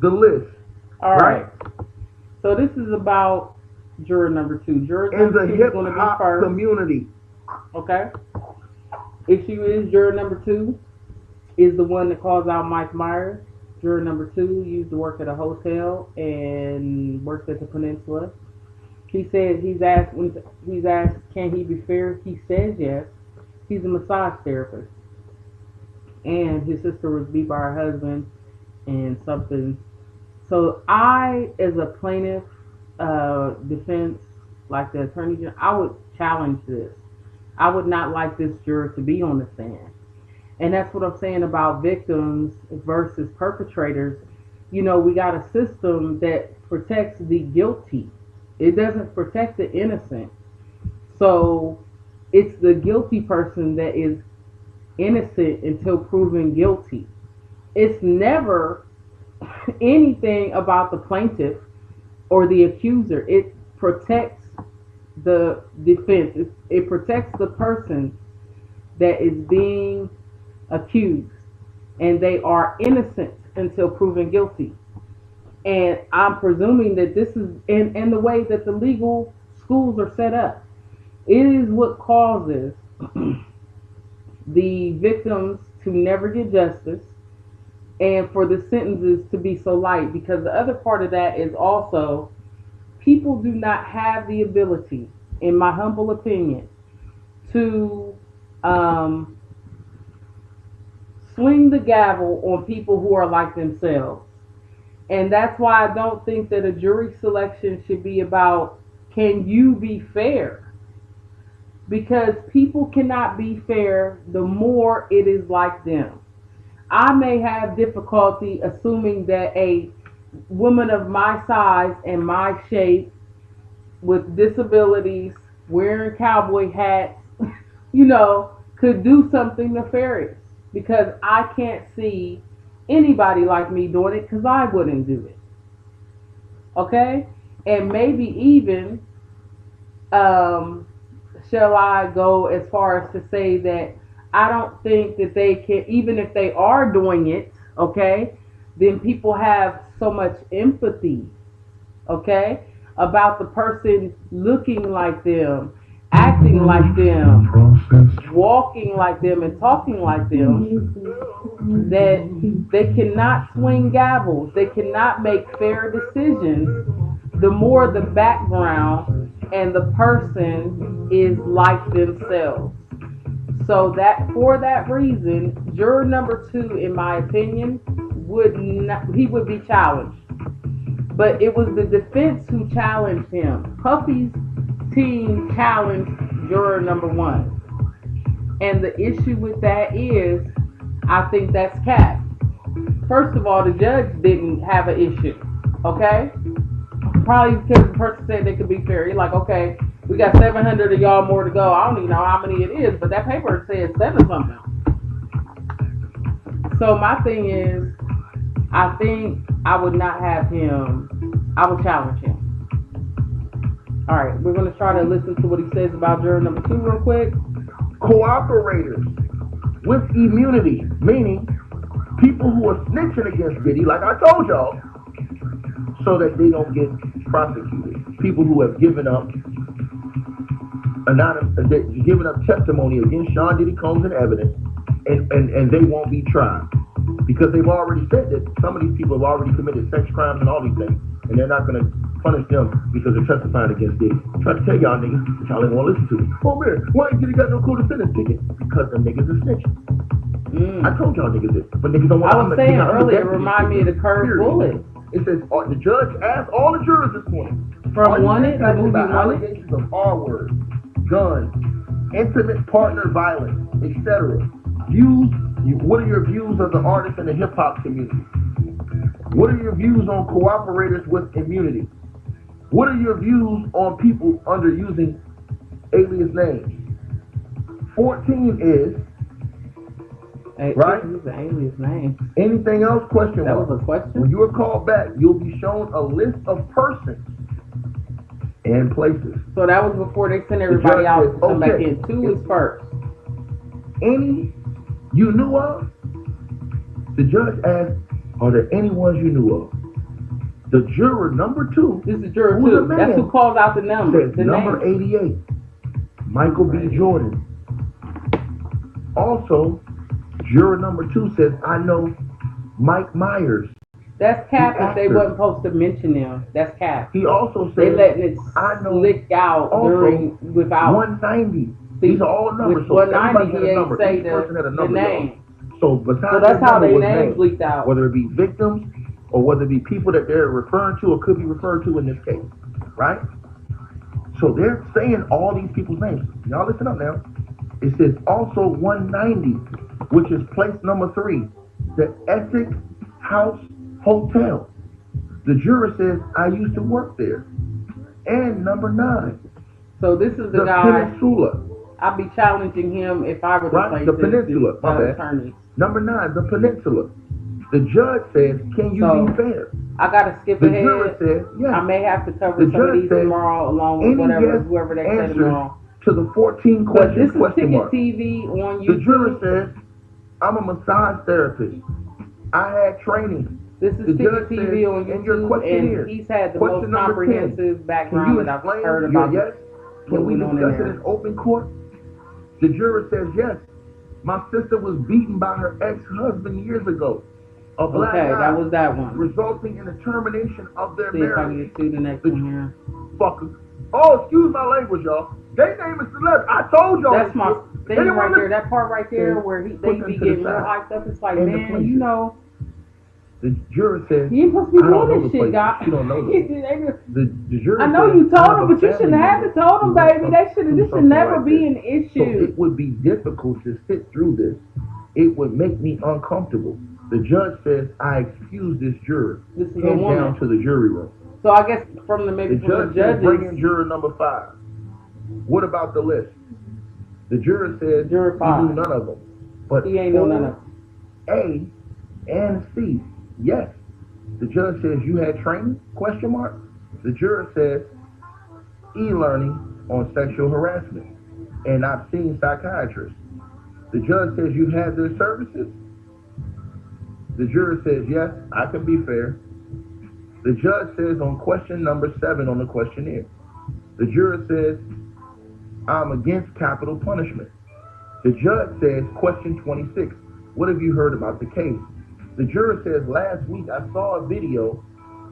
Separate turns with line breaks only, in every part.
the list.
All right. So this is about juror number 2. Juror
In
number
the
2 is
hip
going to be
hop
first.
community.
Okay. Issue is juror number 2 is the one that calls out Mike Myers. Juror number 2 used to work at a hotel and works at the Peninsula. He said when he's asked can he be fair, he says yes. He's a massage therapist, and his sister was beat by her husband and something. So I, as a plaintiff, defense, like the attorney general, I would challenge this. I would not like this juror to be on the stand. And that's what I'm saying about victims versus perpetrators. You know, we got a system that protects the guilty. It doesn't protect the innocent. So it's the guilty person that is innocent until proven guilty. It's never anything about the plaintiff or the accuser. It protects the defense. It protects the person that is being accused, and they are innocent until proven guilty. And I'm presuming that this is in the way that the legal schools are set up. It is what causes the victims to never get justice and for the sentences to be so light, because the other part of that is also people do not have the ability, in my humble opinion, to swing the gavel on people who are like themselves. And that's why I don't think that a jury selection should be about can you be fair? Because people cannot be fair the more it is like them. I may have difficulty assuming that a woman of my size and my shape with disabilities, wearing cowboy hats, you know, could do something nefarious, because I can't see anybody like me doing it because I wouldn't do it. Okay? And maybe even, shall I go as far as to say that I don't think that they can, even if they are doing it, okay, then people have so much empathy, okay, about the person looking like them, acting like them, walking like them, and talking like them, that they cannot swing gavels, they cannot make fair decisions the more the background and the person is like themselves. So that for that reason, juror number 2, in my opinion, would not, he would be challenged. But it was the defense who challenged him. Puffy's team challenged juror number 1. And the issue with that is, I think that's cap. First of all, the judge didn't have an issue. Okay? Probably because the person said they could be fair. You're like, okay, we got 700 of y'all more to go. I don't even know how many it is, but that paper says 7 something. So my thing is, I think I would not have him. I would challenge him. All right, we're going to try to listen to what he says about juror number 2 real quick.
Cooperators with immunity, meaning people who are snitching against Diddy, like I told y'all, so that they don't get prosecuted. People who have given up testimony against Sean Diddy Combs and evidence, and they won't be tried because they've already said that some of these people have already committed sex crimes and all these things, and they're not going to punish them because they're testifying against Diddy. I try to tell y'all niggas, but y'all ain't want to listen to me. Oh man, why ain't Diddy got no co-defendant ticket? Because the niggas are snitching. I told y'all niggas this, but niggas don't want to.
I was saying earlier, remind me of the curved bullet.
It says the judge asked all the jurors this morning.
From Wanted, the movie Wanted,
allegations of R-words, guns, intimate partner violence, etc. Views. What are your views of the artists in the hip hop community? What are your views on cooperators with immunity? What are your views on people under using alias names? 14 is right.
Use the alias name.
Anything else? Question
that
mark.
Was a question.
When you are called back, you'll be shown a list of persons and places.
So that was before they sent everybody out to come back in. 2 is first.
Any you knew of? The judge asked, are there any ones you knew of? The juror number 2.
This is juror
who's a
2.
man,
That's who calls out the numbers.
says
The
number
name.
88, Michael B. Jordan. Also, juror number 2 says, I know Mike Myers.
That's cap
The
if they
actor.
wasn't supposed to mention them. That's cap.
He also
They
says,
letting it
I know
slick out
also
during without
190. These are all numbers.
with
So everybody
190
had a
he
number.
ain't say
Each person had a
the
number.
name.
So besides
So that's
that
how
number
their
was
names
named,
leaked out.
whether it be victims or whether it be people that they're referring to or could be referred to in this case, right? So they're saying all these people's names. Y'all listen up now. It says also 190, which is place number 3, the Essex House Hotel. The juror says, I used to work there. And number 9,
So this is the guy.
Peninsula.
I'd be challenging him if I were the
Right, the Peninsula. My bad.
attorney.
Number 9, the Peninsula. The judge says, can you
So,
be fair?
I gotta skip
The
ahead.
juror says, yes.
I may have to cover
The
some of
judge
these
says,
tomorrow along with
any
whatever
yes
whoever they say
answers
tomorrow.
to the 14
But
questions,
this is
question
Ticket
mark.
TV on
The juror
YouTube.
says, I'm a massage therapist. I had training.
This is
The
Ticket
judge
TV
says,
on
in your
YouTube,
questionnaire,
and he's had the
question
most
number 10,
comprehensive
can
background
you
that I've
explain
heard
your
about.
yes? Can we
went on in
discuss it
there.
in open court? The juror says, yes. My sister was beaten by her ex-husband years ago. A black
Okay,
guy,
that was that one.
resulting in the termination of their
See if I can
marriage.
get to the next one here.
Fucker. Oh, excuse my language, y'all. They name is celeb. I told y'all.
That's my
They
thing
didn't
right
wanna
there. That part right there where they
put
be
them to the
getting real
side.
hyped up. It's like,
And the
man,
places.
you know,
The juror says,
you ain't supposed to be
I don't know
doing
the
this shit,
places.
guy.
She don't know them. The juror
I know
says,
you told
I have
them,
a
but you shouldn't
family
have
member
to told them,
who went
baby.
from-
They should.
through
This should
something
never
like
be
this.
an
So
issue.
it would be difficult to sit through this. It would make me uncomfortable. The judge says, I excuse this juror.
This is a
Head
woman.
down to the jury room.
So I guess from the
The judge says, bring in juror number 5. What about the list? The juror says,
Juror
he
5.
knew none of them. But
He ain't know none of them.
A and C, yes. The judge says, you had training? Question mark. The juror says, e-learning on sexual harassment. And I've seen psychiatrists. The judge says, you had their services? The juror says, yes, I can be fair. The judge says on question number 7 on the questionnaire, the juror says, I'm against capital punishment. The judge says, question 26, what have you heard about the case? The juror says, last week I saw a video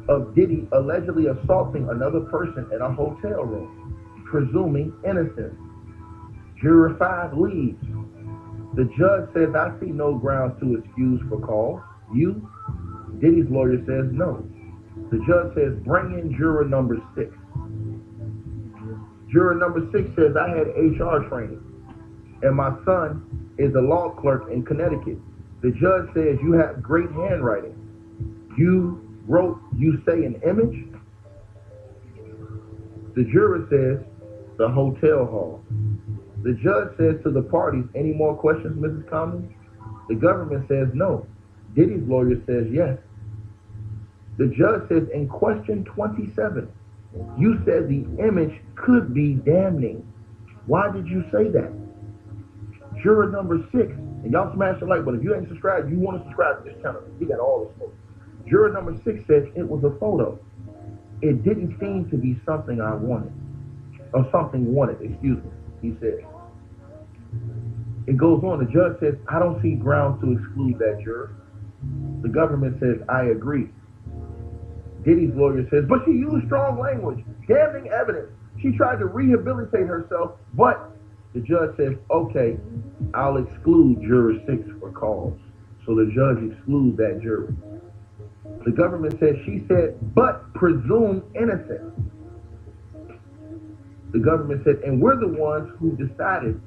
of Diddy allegedly assaulting another person in a hotel room, presuming innocence. Juror 5 leaves. The judge says, I see no grounds to excuse for cause. You? Diddy's lawyer says no. The judge says, bring in juror number 6. Juror number 6 says, I had HR training, and my son is a law clerk in Connecticut. The judge says, you have great handwriting. You wrote, you say an image? The juror says, the hotel hall. The judge says to the parties, any more questions, Mrs. Commons? The government says no. Diddy's lawyer says yes. The judge says in question 27, you said the image could be damning. Why did you say that? Juror number 6, and y'all smash the like button. If you ain't subscribed, you want to subscribe to this channel. You got all the smoke. Juror number 6 says it was a photo. It didn't seem to be something I wanted. Or something wanted, excuse me, he said. It goes on, the judge says, I don't see grounds to exclude that juror. The government says, I agree. Diddy's lawyer says, but she used strong language, damning evidence. She tried to rehabilitate herself, but the judge says, okay, I'll exclude juror 6 for cause. So the judge excludes that juror. The government says, she said, but presumed innocent. The government said, and we're the ones who decided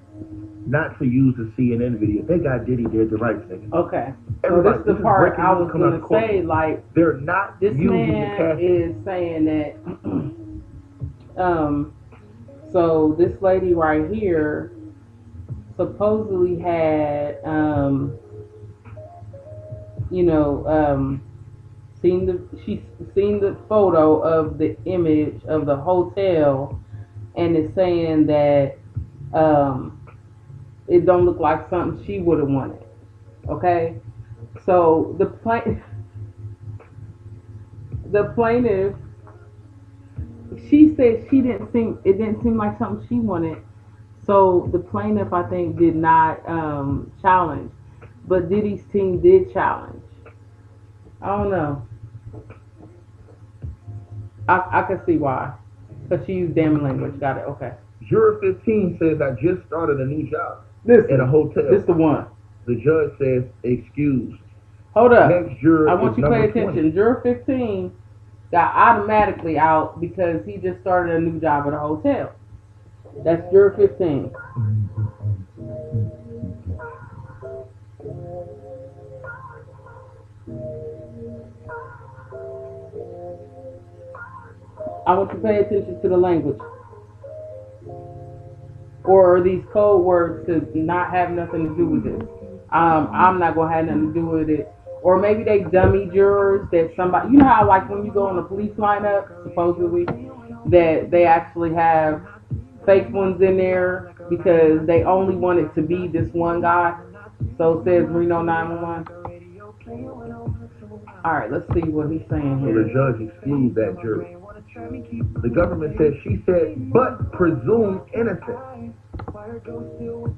not to use the CNN video. They got Diddy dead to rights, nigga.
Okay. So
Everybody,
this is the part I was going to say, like,
they're not
this
using the
man
cash.
is saying that, so this lady right here supposedly had, she's seen the photo of the image of the hotel, and is saying that, it don't look like something she would have wanted. Okay, so the plaintiff, she said it didn't seem like something she wanted. So the plaintiff, I think, did not challenge, but Diddy's team did challenge. I don't know. I can see why, because she used damn language. Got it. Okay.
Juror 15 says, I just started a new job
Listen,
in a hotel.
this the one.
The judge says, excused.
Hold up.
Next juror
I want
is
you to pay
number
attention.
20.
Juror 15 got automatically out because he just started a new job at a hotel. That's juror 15. I want you to pay attention to the language. Or are these code words to not have nothing to do with it? I'm not gonna have nothing to do with it. Or maybe they dummy jurors that somebody, you know how like when you go on the police lineup, supposedly, that they actually have fake ones in there because they only want it to be this one guy. So it says Reno 911. All right, let's see what he's saying
So
here.
the judge excludes that jury. The government says, she said, but presumed innocent.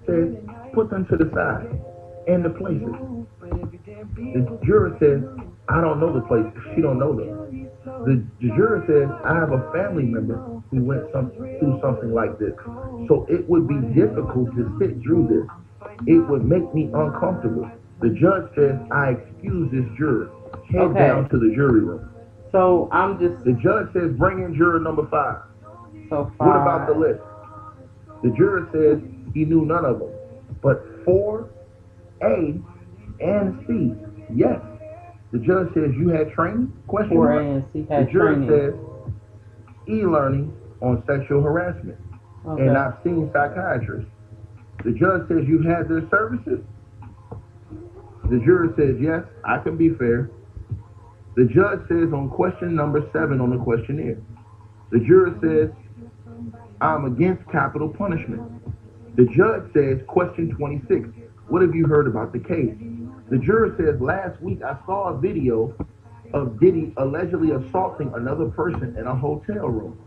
Says, put them to the side and the places. The juror says, I don't know the places. She don't know them. The juror says, I have a family member who went through something like this. So it would be difficult to sit through this. It would make me uncomfortable. The judge says, I excuse this juror. Head down to the jury room.
So I'm just.
The judge says, bring in juror number 5.
So 5.
What about the list? The juror says he knew none of them. But 4, A, and C, yes. The judge says, you had training? Question
4
mark.
A and C had
the juror
training.
says, e-learning on sexual harassment.
Okay.
And I've seen psychiatrists. The judge says, you've had their services? The juror says, yes, I can be fair. The judge says on question number 7 on the questionnaire, the juror says, I'm against capital punishment. The judge says, question 26, what have you heard about the case? The juror says, last week I saw a video of Diddy allegedly assaulting another person in a hotel room,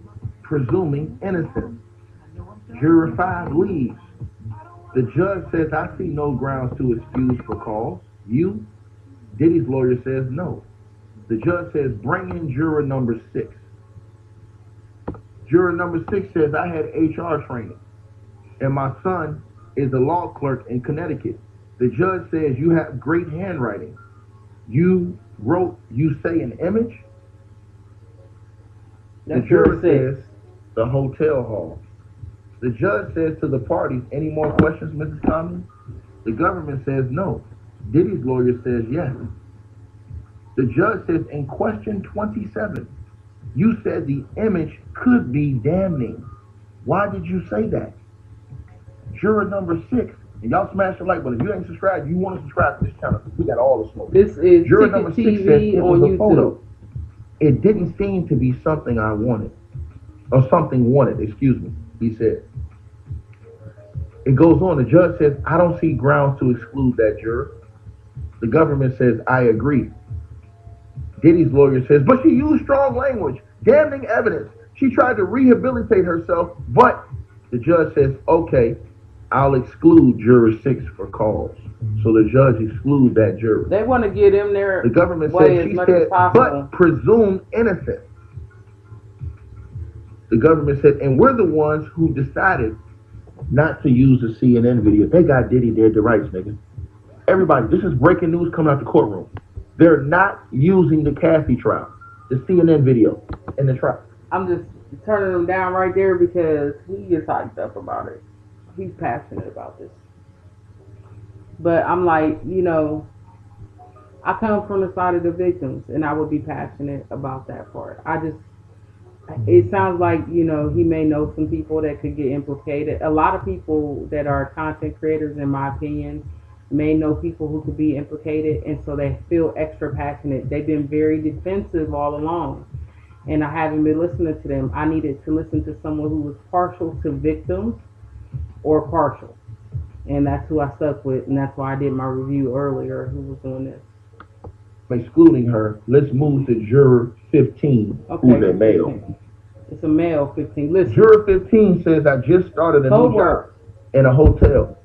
presuming innocence. Juror 5 leaves. The judge says, I see no grounds to excuse for cause. You? Diddy's lawyer says no. The judge says, bring in juror number 6. Juror number 6 says, I had HR training, and my son is a law clerk in Connecticut. The judge says, you have great handwriting. You wrote, you say an image? The juror says, the hotel hall. The judge says to the parties, any more questions, Mrs. Commons? The government says no. Diddy's lawyer says yes. The judge says, in question 27, you said the image could be damning. Why did you say that? Juror number 6, and y'all smash the like button. If you ain't subscribed, you want to subscribe to this channel. We got all the smoke.
This is
Juror
Ticket
number 6
TV
says it was
on
a photo.
YouTube.
It didn't seem to be something I wanted. Or something wanted, excuse me, he said. It goes on, the judge says, I don't see grounds to exclude that juror. The government says, I agree. Diddy's lawyer says, but she used strong language, damning evidence. She tried to rehabilitate herself, but the judge says, okay, I'll exclude juror 6 for cause. So the judge excludes that juror.
They want to get him there.
The government
way
said,
as
she
much
said,
as possible.
but presumed innocent. The government said, and we're the ones who decided not to use the CNN video. They got Diddy dead to rights, nigga. Everybody, this is breaking news coming out the courtroom. They're not using the Cassie trial, the CNN video in the trial.
I'm just turning him down right there because he gets hyped up about it. He's passionate about this. But I'm like, you know, I come from the side of the victims, and I would be passionate about that part. It sounds like, you know, he may know some people that could get implicated. A lot of people that are content creators, in my opinion, may know people who could be implicated, and so they feel extra passionate. They've been very defensive all along, and I haven't been listening to them. I needed to listen to someone who was partial to victims or partial, and that's who I stuck with, and that's why I did my review earlier, who was doing this.
excluding her. Let's move to juror 15,
Okay,
who's a male.
15. It's a male 15. Listen.
Juror 15 says, I just started a new job in a hotel.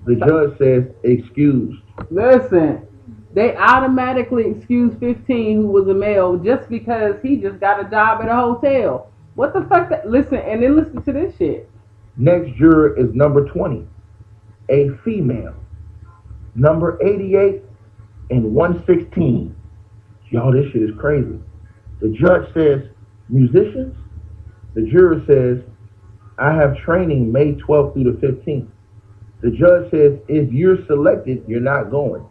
The judge says, excused.
Listen, they automatically excuse 15, who was a male, just because he just got a job at a hotel. What the fuck? Listen, and then listen to this shit.
Next juror is number 20, a female. Number 88 and 116. Y'all, this shit is crazy. The judge says, musicians? The juror says, I have training May 12th through the 15th. The judge says, if you're selected, you're not going.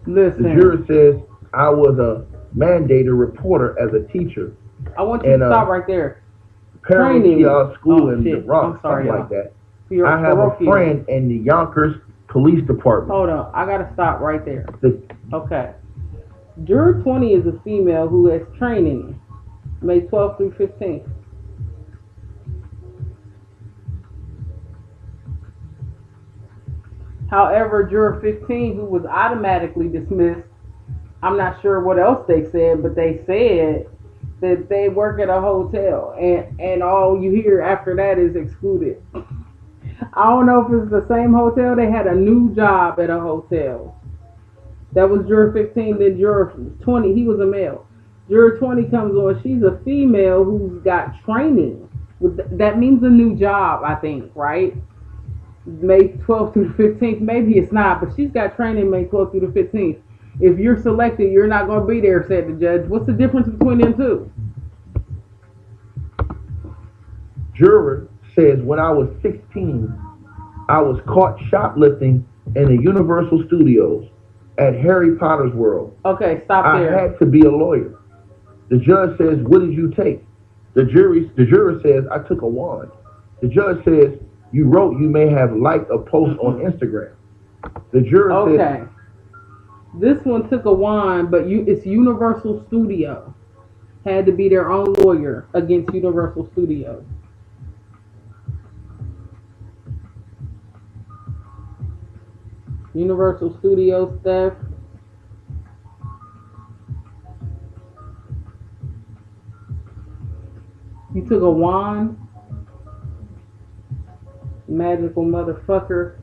Listen.
The juror says, I was a mandated reporter as a teacher.
I want you to stop right there.
Training school in the Bronx, something like that. I have a friend in the Yonkers Police Department.
Hold on, I gotta stop right there. Okay. Juror 20 is a female who has training May 12th through 15th. However, juror 15, who was automatically dismissed, I'm not sure what else they said, but they said that they work at a hotel, and all you hear after that is excluded. I don't know if it's the same hotel. They had a new job at a hotel. That was juror 15. Then juror 20, he was a male. Juror 20 comes on. She's a female who's got training. That means a new job, I think, right? May 12th through the 15th. Maybe it's not, but she's got training May 12th through the 15th. If you're selected, you're not going to be there, said the judge. What's the difference between them two?
Juror says, when I was 16, I was caught shoplifting in the Universal Studios at Harry Potter's World.
Okay, stop there.
I had to be a lawyer. The judge says, what did you take? The juror says, I took a wand. The judge says, you wrote you may have liked a post on Instagram. The juror says,
this one took a wand, but it's Universal Studio. Had to be their own lawyer against Universal Studios. Universal Studios stuff. You took a wand? Magical motherfucker.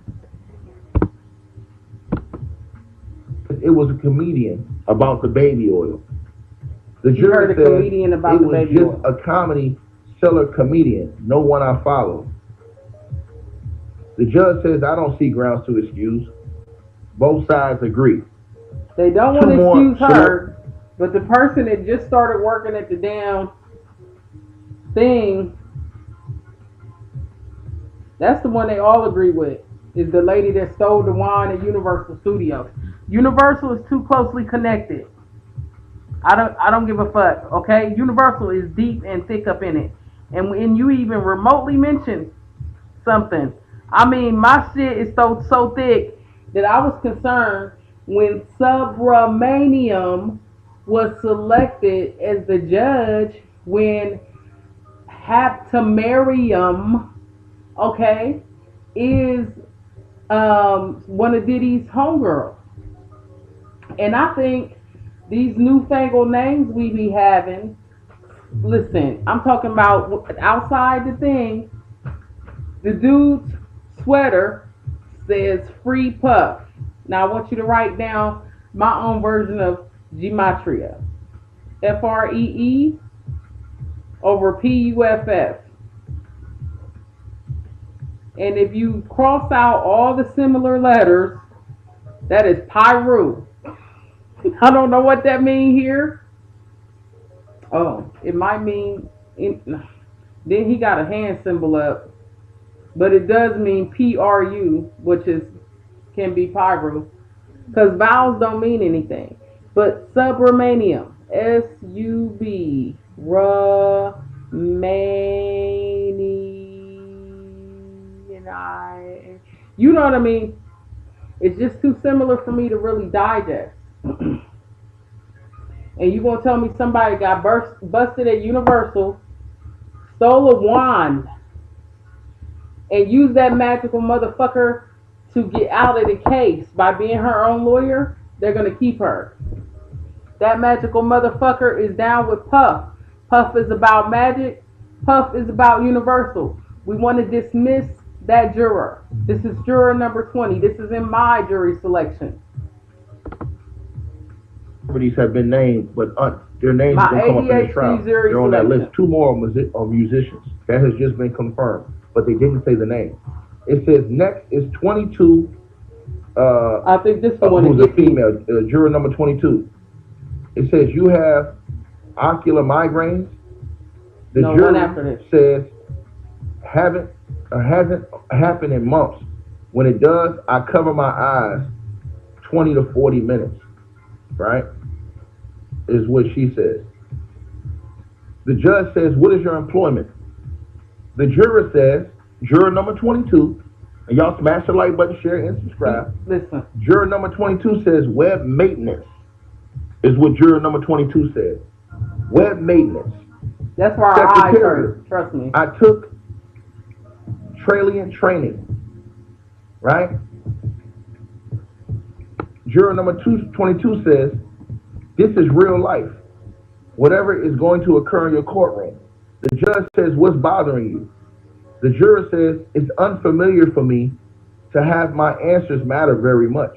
It was a comedian about the baby oil. The
juror said comedian about the baby oil.
It was just a comedy seller comedian, no one I follow. The judge says, I don't see grounds to excuse. Both sides agree.
They don't want to excuse her, but the person that just started working at the damn thing, that's the one they all agree with, is the lady that stole the wine at Universal Studios. Universal is too closely connected. I don't give a fuck, okay? Universal is deep and thick up in it. And when you even remotely mention something, I mean, my shit is so thick that I was concerned when Subramaniam was selected as the judge when Haptamariam, okay, is one of Diddy's homegirls. And I think these newfangled names we be having, listen, I'm talking about outside the thing, the dude's sweater says Free Puff. Now I want you to write down my own version of gematria. Free over Puff. And if you cross out all the similar letters, that is Pyru. I don't know what that means here. Oh, it might mean, then he got a hand symbol up. But it does mean PRU, which can be Pyru. Because vowels don't mean anything. But Subramaniam, S-U-B, you know what I mean? It's just too similar for me to really digest. And you gonna tell me somebody got busted at Universal, stole a wand, and used that magical motherfucker to get out of the case by being her own lawyer? They're gonna keep her. That magical motherfucker is down with Puff. Puff is about magic. Puff is about universal. We want to dismiss that juror. This is juror number 20. This is in my jury selection.
These have been named, but their names
My
are going to come up in the trial.
ADHD jury
They're on that
selection.
list. Two more are musicians. That has just been confirmed, but they didn't say the name. It says next is 22.
I think this is the one
who's
that
a female, juror number 22. It says you have ocular migraines. The
No,
jury
one after this.
says hasn't happened in months. When it does, I cover my eyes 20 to 40 minutes. Right? Is what she says. The judge says, what is your employment? The juror says, juror number 22, and y'all smash the like button, share, and subscribe.
Listen.
Juror number 22 says web maintenance is what juror number 22 says. Web maintenance.
That's why our eyes hurt. Trust me.
I took training, right? Juror number 22 says, this is real life. Whatever is going to occur in your courtroom. The judge says, what's bothering you? The juror says, it's unfamiliar for me to have my answers matter very much.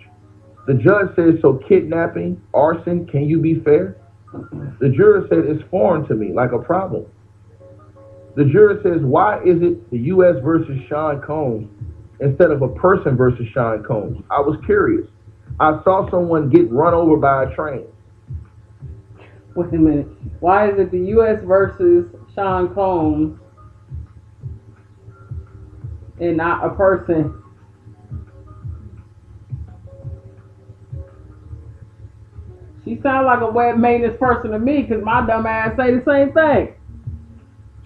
The judge says, so kidnapping, arson, can you be fair? The juror said, it's foreign to me, like a problem. The juror says, why is it the U.S. versus Sean Combs instead of a person versus Sean Combs? I was curious. I saw someone get run over by a train.
Wait a minute. Why is it the U.S. versus Sean Combs and not a person? She sounds like a web maintenance person to me because my dumb ass say the same thing.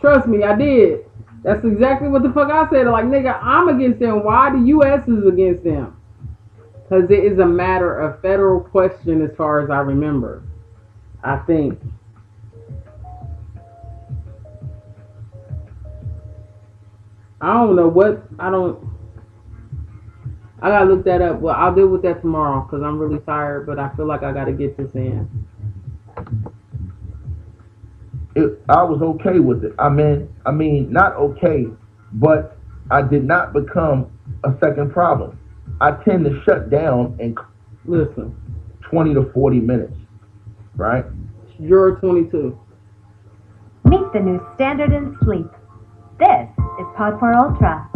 Trust me, I did. That's exactly what the fuck I said. Like, nigga, I'm against them. Why the U.S. is against them? Because it is a matter of federal question as far as I remember. I think. I don't know what, I gotta look that up. Well, I'll deal with that tomorrow because I'm really tired, but I feel like I gotta get this in.
I was okay with it. I mean, not okay, but I did not become a second problem. I tend to shut down in 20 to 40 minutes, right?
Juror 22.
Meet the new standard in sleep. This is Pod 4 Ultra.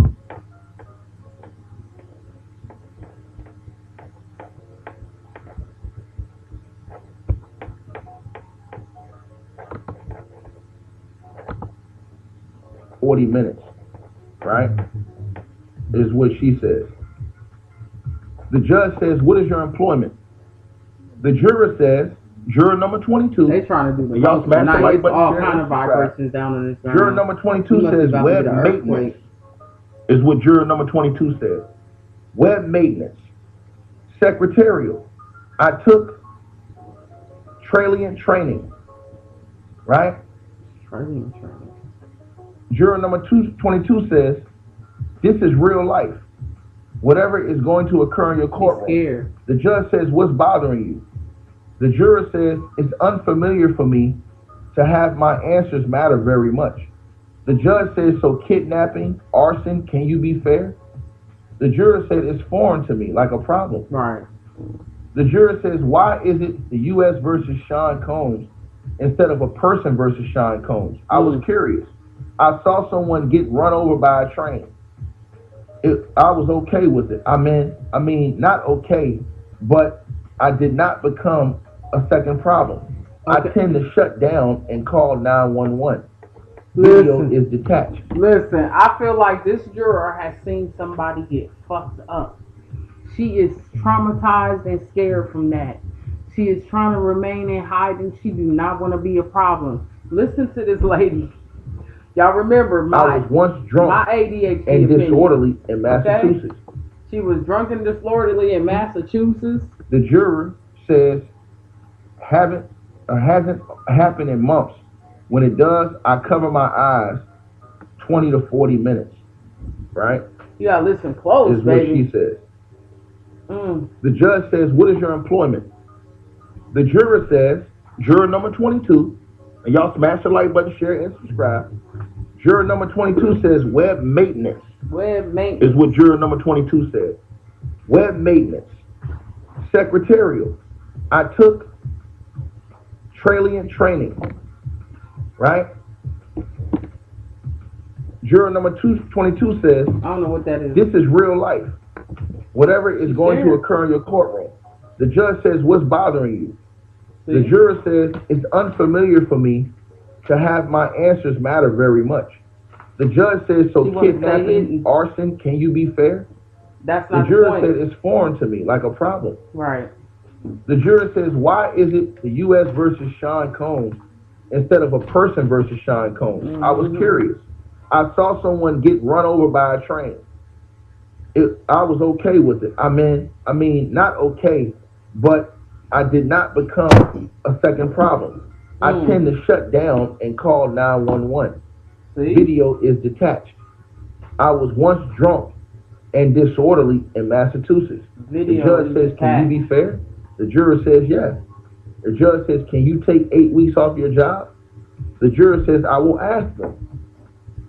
$40, right? Is what she says. The judge says, what is your employment? The juror says, juror number 22.
They trying to do the
y'all smash the like button,
all kind of vibrations down in this.
Juror number 22 says web maintenance is what juror number 22 says. Web maintenance. Secretarial. I took training, right?
Training.
Juror number 22 says, this is real life. Whatever is going to occur in your courtroom. The judge says, what's bothering you? The juror says, it's unfamiliar for me to have my answers matter very much. The judge says, so kidnapping, arson, can you be fair? The juror said, it's foreign to me, like a problem.
Right.
The juror says, why is it the U.S. versus Sean Combs instead of a person versus Sean Combs? I was curious. I saw someone get run over by a train. I was okay with it. I mean, not okay, but I did not become a second problem. Okay. I tend to shut down and call 911. Video is detached.
Listen, I feel like this juror has seen somebody get fucked up. She is traumatized and scared from that. She is trying to remain in hiding. She do not want to be a problem. Listen to this lady. Y'all remember
I was once drunk
my ADHD
and disorderly in Massachusetts.
Okay? She was drunk and disorderly in Massachusetts.
The juror says hasn't happened in months. When it does, I cover my eyes 20 to 40 minutes. Right?
You gotta listen close,
is
baby.
What she says. The judge says, what is your employment? The juror says, Juror number 22, and y'all smash the like button, share, and subscribe. Juror number 22 says web maintenance.
Web maintenance
is what juror number 22 said. Web maintenance. Secretarial. I took training, right? Juror number 22 says,
I don't know what that is.
This is real life. Whatever is going to occur in your courtroom. The judge says, what's bothering you? See? The juror says, it's unfamiliar for me to have my answers matter very much. The judge says, so kidnapping, arson, can you be fair?
That's not
the juror says, it's foreign to me, like a problem.
Right.
The juror says, why is it the U.S. versus Sean Combs instead of a person versus Sean Combs? Mm-hmm. I was curious. I saw someone get run over by a train. I was okay with it. I mean, not okay, but I did not become a second problem. I tend to shut down and call 911. See? Video is detached. I was once drunk and disorderly in Massachusetts.
Video
the judge says, can you be fair? The juror says, yes. The judge says, can you take 8 weeks off your job? The juror says, I will ask them.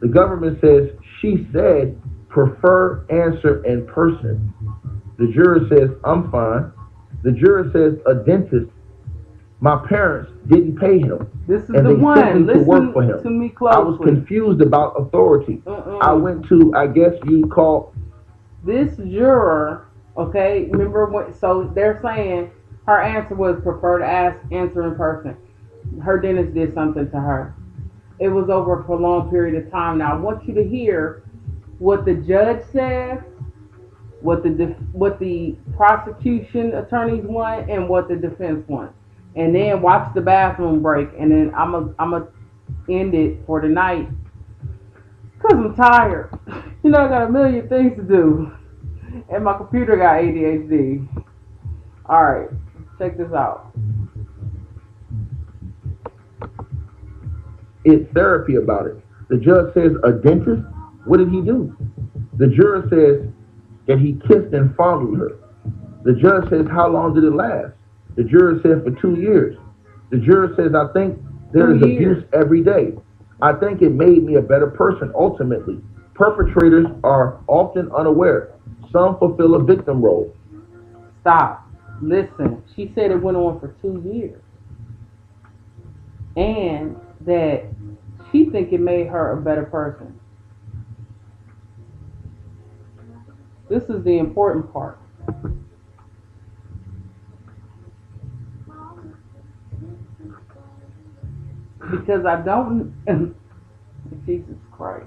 The government says, she said, prefer answer in person. The juror says, I'm fine. The juror says, a dentist. My parents didn't pay him.
This is the one.
Listen to work for him.
To me closely.
I was confused about authority. I went to, I guess you call.
This juror, okay, remember what, so they're saying her answer was prefer to answer in person. Her dentist did something to her. It was over a prolonged period of time. Now, I want you to hear what the judge says, what the prosecution attorneys want, and what the defense wants. And then watch the bathroom break, and then I'm a end it for tonight because I'm tired. You know, I got a million things to do, and my computer got ADHD. All right, check this out.
It's therapy about it. The judge says, a dentist? What did he do? The juror says that he kissed and fondled her. The judge says, how long did it last? The juror said, for 2 years. The juror says, I think there is abuse every day. I think it made me a better person ultimately. Perpetrators are often unaware. Some fulfill a victim role.
Stop. Listen. She said it went on for 2 years. And that she think it made her a better person. This is the important part. Because I don't, Jesus Christ.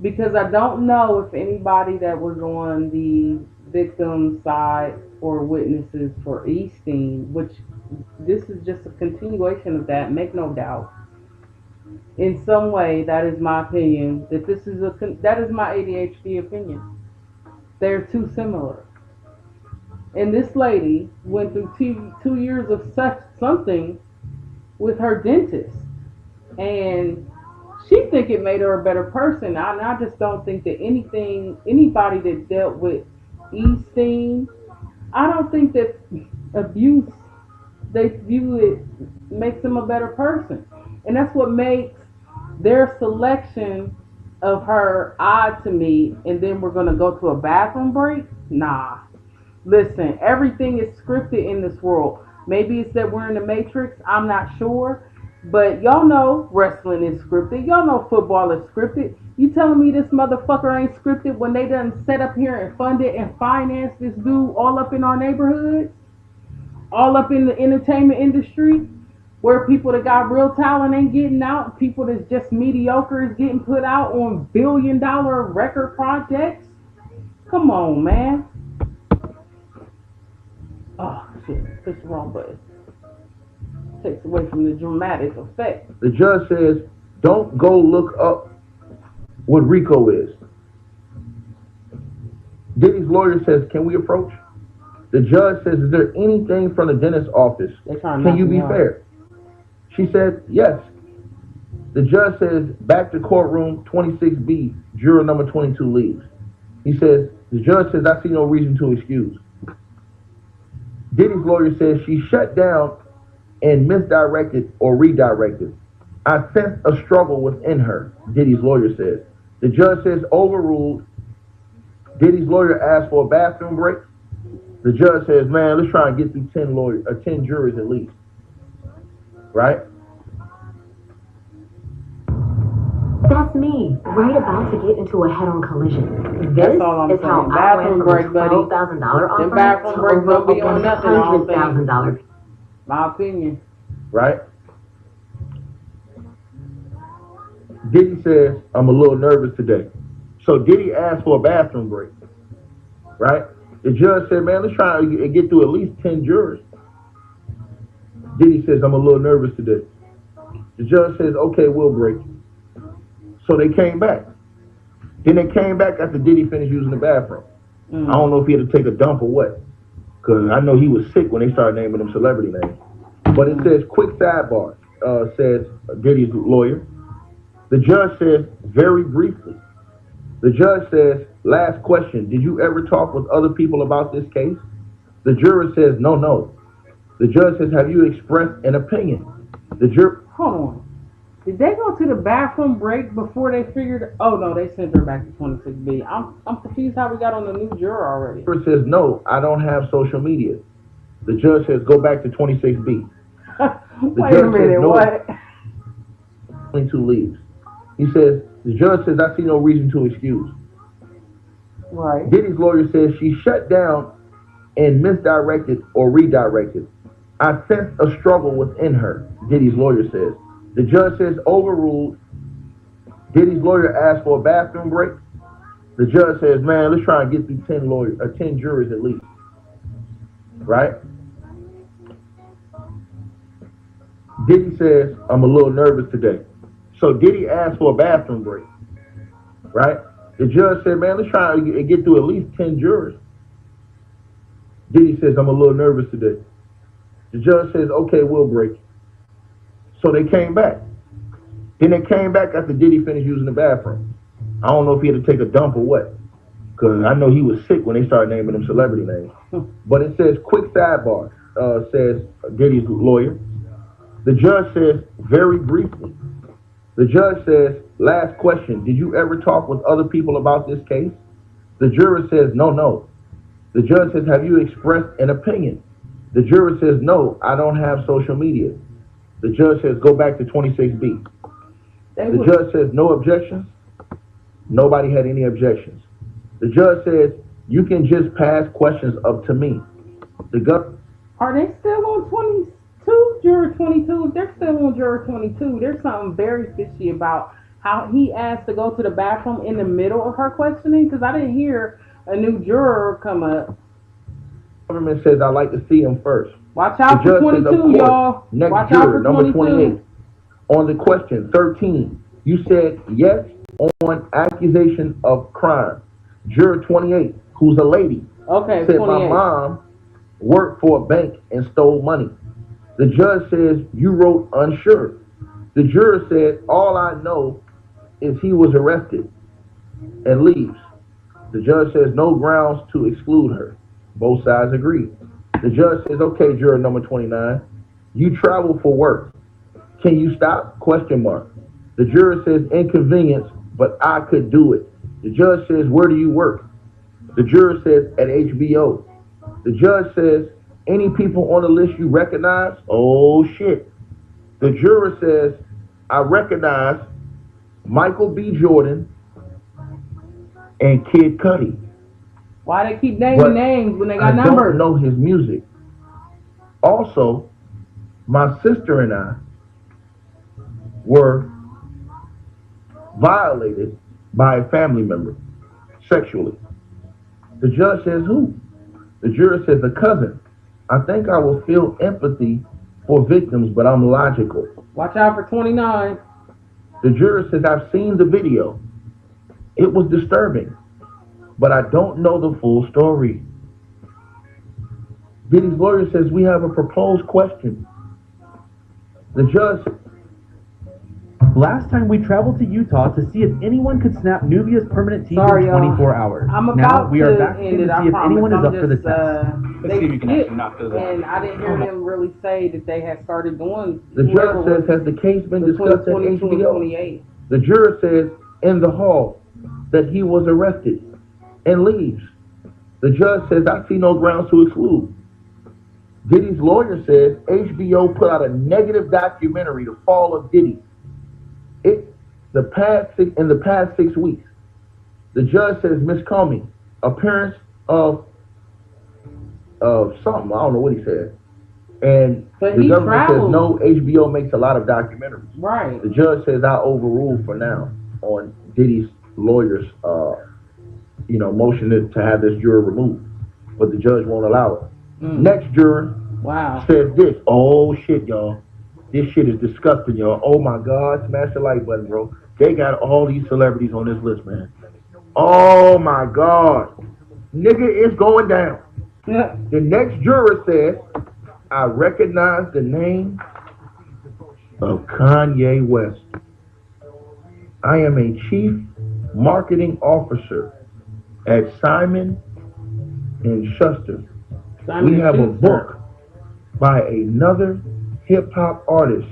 Because I don't know if anybody that was on the victim side or witnesses for Easting, which this is just a continuation of that, make no doubt. In some way, that is my opinion. That is my ADHD opinion. They're too similar. And this lady went through 2 years of something with her dentist, and she think it made her a better person. I just don't think that anybody that dealt with Easting, I don't think that abuse, they view it makes them a better person. And that's what makes their selection of her odd to me. And then we're going to go to a bathroom break? Nah. Listen, everything is scripted in this world. Maybe it's that we're in the Matrix. I'm not sure. But y'all know wrestling is scripted. Y'all know football is scripted. You telling me this motherfucker ain't scripted when they done set up here and funded and financed this dude all up in our neighborhoods? All up in the entertainment industry? Where people that got real talent ain't getting out. People that's just mediocre is getting put out on billion-dollar record projects. Come on, man. Oh, shit. Push the wrong button. Takes away from the dramatic effect.
The judge says, don't go look up what RICO is. Diddy's lawyer says, can we approach? The judge says, is there anything from the dentist's office? Can you be fair? She said, yes. The judge says, back to courtroom 26B, juror number 22 leaves. He says, the judge says, I see no reason to excuse. Diddy's lawyer says she shut down and misdirected or redirected. I sense a struggle within her, Diddy's lawyer says. The judge says overruled. Diddy's lawyer asked for a bathroom break. The judge says, man, let's try and get through 10 jurors at least. Right?
That's me, right about to get into a head-on collision.
That's
This
all I'm
is
saying.
how I
Bathroom
went
break,
from
buddy.
a $12,000 offer
Them bathroom
to
breaks
over
don't be on nothing, I don't think.
$100,000.
My opinion.
Right? Diddy says, I'm a little nervous today. So Diddy asked for a bathroom break. Right? The judge said, man, let's try and get through at least 10 jurors. Diddy says, I'm a little nervous today. The judge says, okay, we'll break. So they came back. Then they came back after Diddy finished using the bathroom. I don't know if he had to take a dump or what. Because I know he was sick when they started naming them celebrity names. But it says, quick sidebar, says Diddy's lawyer. The judge says, very briefly. The judge says, last question, did you ever talk with other people about this case? The juror says, no. The judge says, have you expressed an opinion? The juror...
Hold on. Did they go to the bathroom break before they figured... Oh, no, they sent her back to 26B. I'm confused how we got on the new juror already.
The juror says, no, I don't have social media. The judge says, go back to 26B.
Wait a minute,
no,
what?
22 leaves. He says, the judge says, I see no reason to excuse.
Right.
Diddy's lawyer says she shut down and misdirected or redirected. I sense a struggle within her, Diddy's lawyer says. The judge says overruled. Diddy's lawyer asked for a bathroom break. The judge says, man, let's try and get through 10 jurors at least. Right? Diddy says, I'm a little nervous today. So Diddy asked for a bathroom break. Right? The judge said, man, let's try and get through at least 10 jurors. Diddy says, I'm a little nervous today. The judge says, okay, we'll break. So they came back. Then they came back after Diddy finished using the bathroom. I don't know if he had to take a dump or what. Because I know he was sick when they started naming them celebrity names. But it says, quick sidebar, says Diddy's lawyer. The judge says, very briefly. The judge says, last question, did you ever talk with other people about this case? The juror says, no. The judge says, have you expressed an opinion? The juror says, no, I don't have social media. The judge says, go back to 26B. The judge says, no objections. Nobody had any objections. The judge says, you can just pass questions up to me.
Are they still on 22? Juror 22? If they're still on juror 22, there's something very fishy about how he asked to go to the bathroom in the middle of her questioning, because I didn't hear a new juror come up.
The government says, I'd like to see him first.
Watch out for 22, y'all.
Next
Watch
juror,
out for
number
28.
On the question 13, you said yes on accusation of crime. Juror 28, who's a lady,
okay,
said
28.
my mom worked for a bank and stole money. The judge says you wrote unsure. The juror said all I know is he was arrested and leaves. The judge says no grounds to exclude her. Both sides agree. The judge says, okay, juror number 29, you travel for work. Can you stop? Question mark. The juror says inconvenience, but I could do it. The judge says, where do you work? The juror says, at HBO. The judge says, any people on the list you recognize? Oh, shit. The juror says, I recognize Michael B. Jordan and Kid Cudi.
Why they keep naming names when they got numbers?
I don't know his music. Also, my sister and I were violated by a family member sexually. The judge says who? The juror says a cousin. I think I will feel empathy for victims, but I'm logical.
Watch out for 29.
The juror says I've seen the video. It was disturbing, but I don't know the full story. Diddy's lawyer says we have a proposed question. The judge
Last time we traveled to Utah to see if anyone could snap Nubia's permanent teeth
Sorry,
in
y'all.
24 hours.
I'm
Now
about
we are
to
back
end
in
it,
to
I
see if
promise.
anyone is
I'm
up for the
just,
test.
They
see if you can
skipped,
actually knock those out.
and I didn't hear them really say that they had started doing.
The judge says, has the case been
between
discussed at
22 and
HBO?
28.
The juror says in the hall that he was arrested and leaves. The judge says, I see no grounds to exclude. Diddy's lawyer says HBO put out a negative documentary, The Fall of Diddy. In the past 6 weeks. The judge says miscoming, appearance of something, I don't know what he said. And
But
the
he
government
traveled.
says no, HBO makes a lot of documentaries.
Right.
The judge says I overruled for now on Diddy's lawyer's motion to have this juror removed. But the judge won't allow it. Next juror says this. Oh shit, y'all. This shit is disgusting, y'all. Oh my God, smash the like button, bro. They got all these celebrities on this list, man. Oh my God. Nigga, it's going down.
Yeah.
The next juror says, I recognize the name of Kanye West. I am a chief marketing officer at Simon and Schuster. We have a book by another hip-hop artist.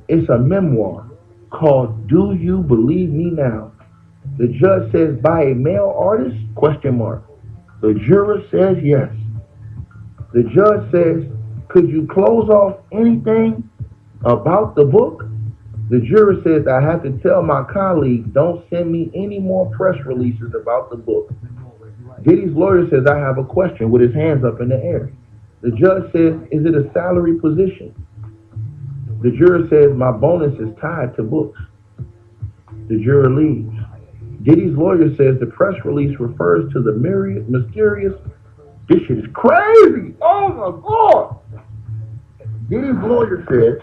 It's a memoir called Do You Believe Me Now? The judge says by a male artist? Question mark. The juror says yes. The judge says, could you close off anything about the book? The juror says, I have to tell my colleagues, don't send me any more press releases about the book. Diddy's lawyer says, I have a question with his hands up in the air. The judge says, is it a salary position? The juror says, my bonus is tied to books. The juror leaves. Diddy's lawyer says the press release refers to the mysterious, this shit is crazy, oh my God. Diddy's lawyer says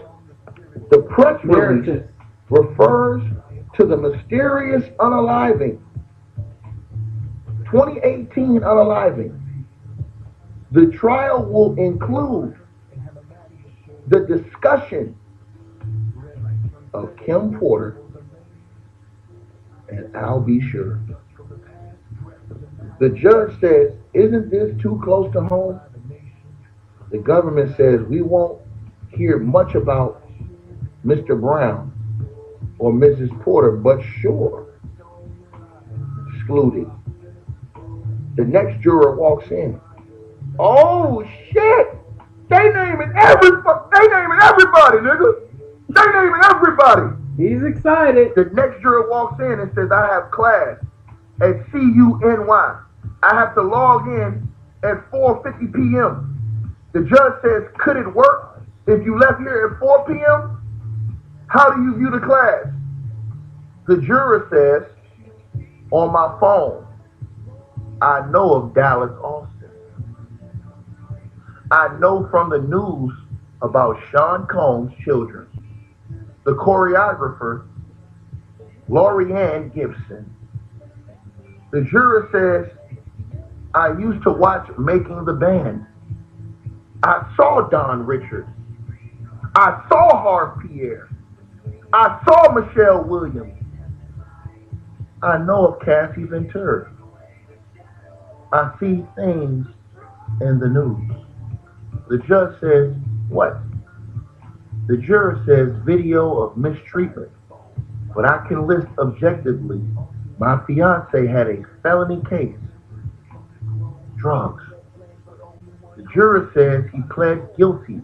the press release refers to the mysterious unaliving, 2018 unaliving. The trial will include the discussion of Kim Porter and I'll be sure. The judge says, isn't this too close to home? The government says, we won't hear much about Mr. Brown or Mrs. Porter, but sure. Excluded. The next juror walks in. Oh shit! They naming everybody, nigga. They naming everybody.
He's excited.
The next juror walks in and says, I have class at CUNY. I have to log in at 4:50 p.m. The judge says, could it work if you left here at 4 p.m.? How do you view the class? The juror says, on my phone, I know of Dallas Austin. I know from the news about Sean Combs' children. The choreographer, Lorianne Gibson. The juror says, I used to watch Making the Band. I saw Don Richards. I saw Harv Pierre. I saw Michelle Williams. I know of Cassie Ventura. I see things in the news. The judge says, what? The juror says video of mistreatment, but I can list objectively, my fiance had a felony case, drugs. The juror says he pled guilty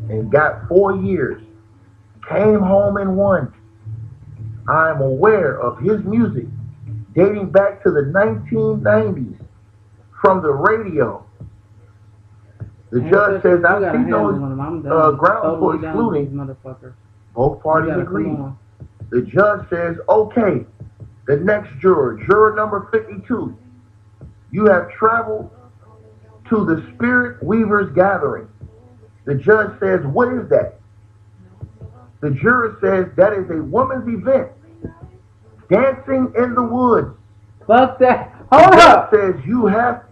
and got 4 years, came home and won. I am aware of his music dating back to the 1990s from the radio. The judge says, I see no grounds for excluding. Both parties agree. The judge says, okay, the next juror, juror number 52, you have traveled to the Spirit Weavers Gathering. The judge says, what is that? The juror says, that is a women's event, dancing in the woods.
Fuck that. Hold up.
The judge says, you have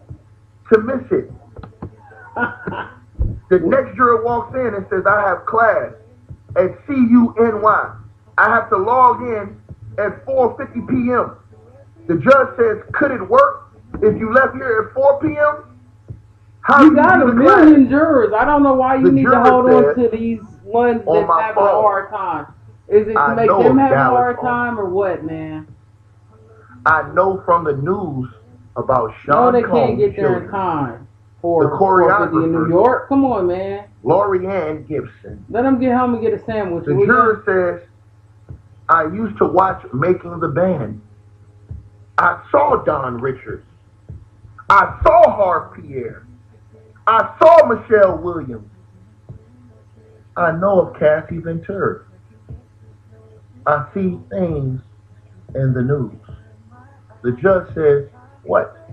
to miss it. The next juror walks in and says, I have class at CUNY. I have to log in at 4:50 p.m. The judge says, could it work if you left here at 4 p.m.? How
You
do
got
do
a
the
million
class?
jurors. I don't know why you
The
need to
juror
hold on
said
to these ones
on
that's
my
having a
phone,
hard time. Is it to
I
make
know
them
of
have a
Dallas
hard
on.
time or what, man?
I know from the news about
No,
Sean
they can't
Combs'
get there in
children.
time
The
for 450 in New
choreographer,
York. Come on, man.
Laurie Ann Gibson.
Let them get home and get a sandwich.
The
will ya?
juror says, I used to watch Making the Band. I saw Don Richards. I saw Harve Pierre. I saw Michelle Williams. I know of Cassie Ventura. I see things in the news. The judge says, what?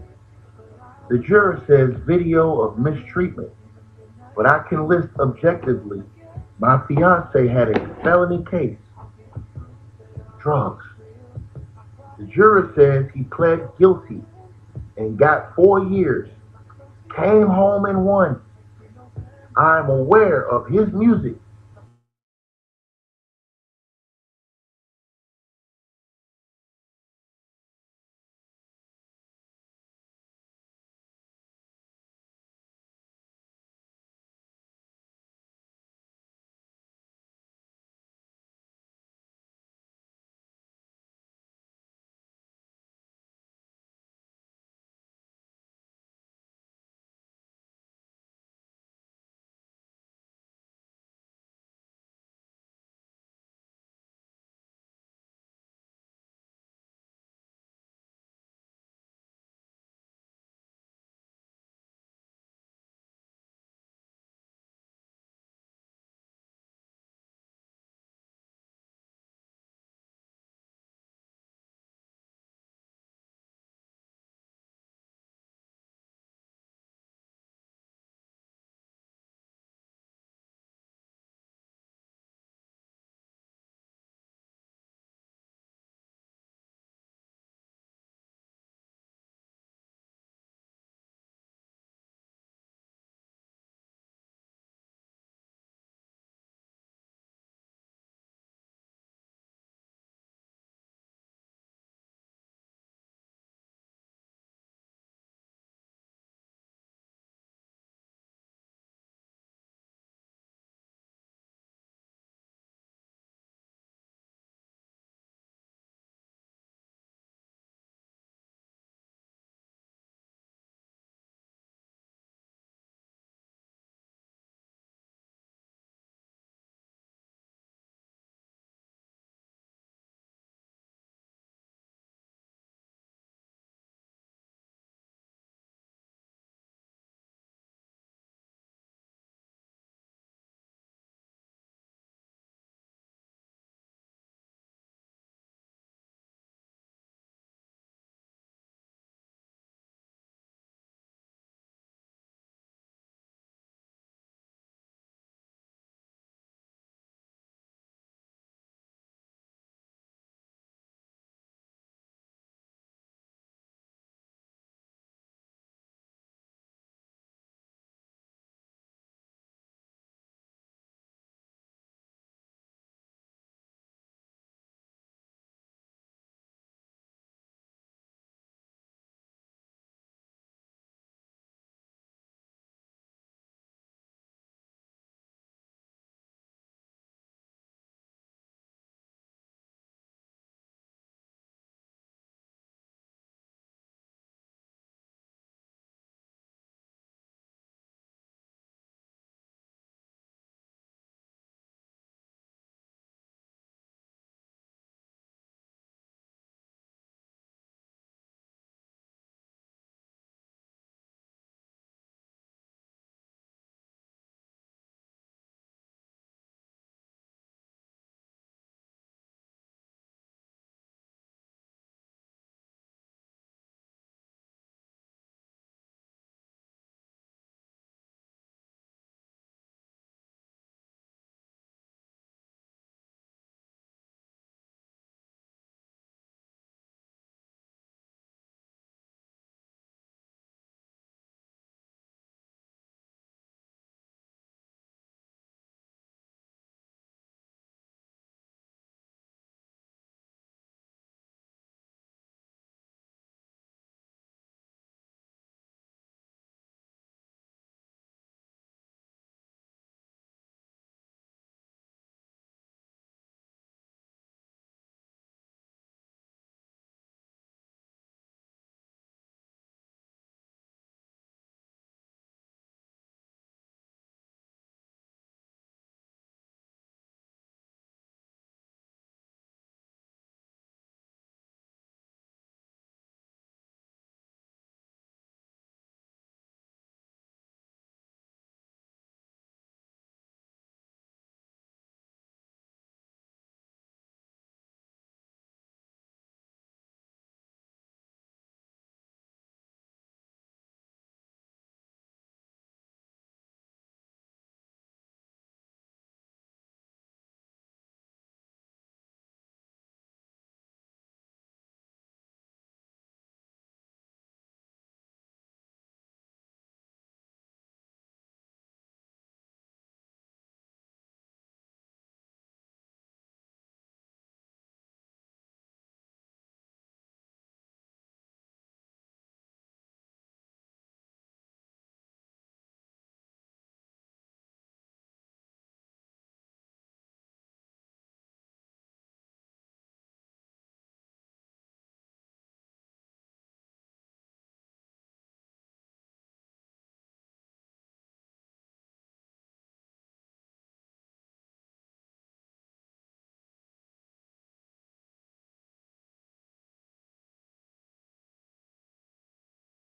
The juror says video of mistreatment. But I can list objectively, my fiance had a felony case. Drugs. The juror says he pled guilty and got 4 years. Came home and won. I'm aware of his music